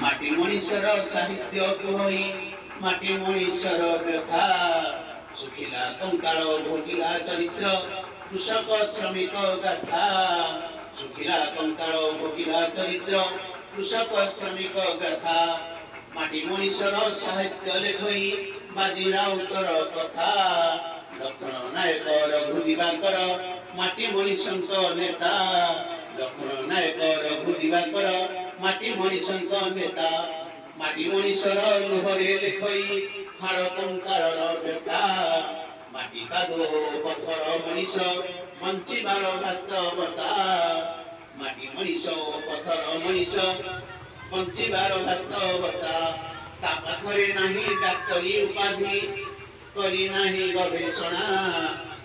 माटी मनीषर साहित्य कुहई माटी मनीषर व्यथा सुखिला कंकाल भोगिला चरित्र कृषक श्रमिक गाथा सुखिला कंकाल भोगिला चरित्र कृषक श्रमिक गाथा माटी मनीषर साहित्य लेखई बाजी राउतर कथा लक्ष्मण नायक रघु दिवाकर माटी मनीषंक नेता लक्ष्मण नायक रघु दिवाकर माटी मनीषंक नेता माटी मनीषर लुहरे लेखई हाड़ कंकार व्यथा माटी कादो पथर मनीष बंचिबार वास्तवता माटी मनीष पथर मनीष बंचिबार वास्तवता ता पाखरे नाही डाक्टरी उपाधि करी नाही गवेषणा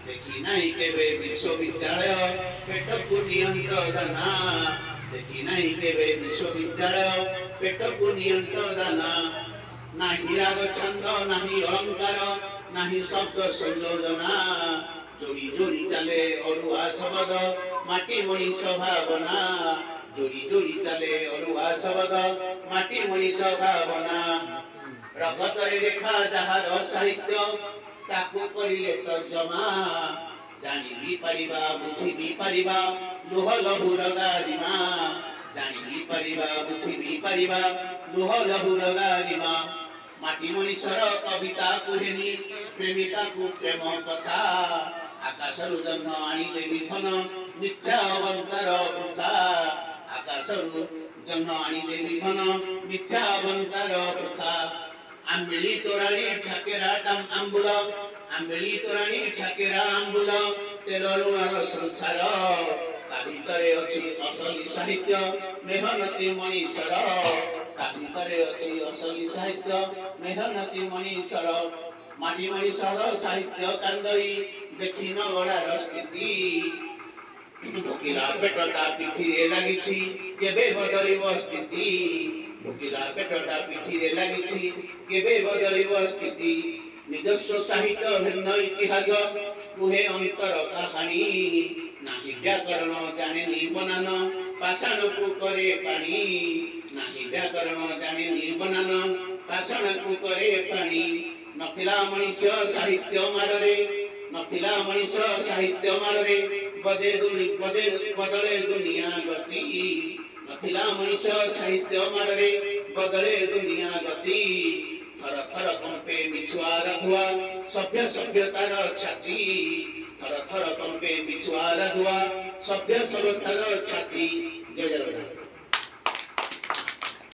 देखी नाही केवे विश्वविद्यालय पेट को नियंत्र दाना देखी नाही केवे विश्वविद्यालय पेट को नियंत्र दाना नाही राग छंद नाही अलंकार नाही शब्द संयोजना जोड़ी जोड़ी चले अड़ुआ शब्द माटी मनीष भावना जोड़ी जोड़ी चले अड़ुआ शब्द माटी मनीष भावना रगतरे रेखा जहार साहित्य ताकू करिले तर्जमा जानी भी परिबा बुझी भी परिबा लोह लहुर गारिमा जानी भी परिबा बुझी भी परिबा लोह लहुर गारिमा माटी मनीषर कविता कुहेनी प्रेमिका को प्रेम कथा आकाशरु जन्म आनी देवी धन मिथ्या अवंतर वृथा आकाशरु जन्म आनी देवी धन मिथ्या अवंतर वृथा आंबिली तोराणी ठाकेरा टाम आंबुल आंबिली तोराणी ठाकेरा आंबुल तेलरुणार संसार ता भितरे अछि असली साहित्य मेहनती मनीषर ता भितरे अछि असली साहित्य मेहनती मनीषर माटी मनीषर साहित्य कांदई देखि न गड़ार स्थिति भोगिला पेटटा पिठिरे लागिछि केबे बदलिब स्थिति भोगिला पेटटा पिठिरे लागिछि केबे बदलिब स्थिति निजस्व साहित्य भिन्न इतिहास कुहे अंतर कहानी नाही व्याकरण जाने नि बनान पाषाण को करे पानी नाही व्याकरण जाने नि बनान पाषाण को करे पानी नथिला मनीष साहित्य मारे नथिला मनीष साहित्य मारे बदले दुनिया गति नथिला मनीष साहित्य मारे बदले दुनिया गति थर थर कंपे मिछुआ राधुआ सभ्य सभ्यतार छाती थर थर कंपे मिछुआ राधुआ सभ्य सभ्यतार छाती जय जगन्नाथ।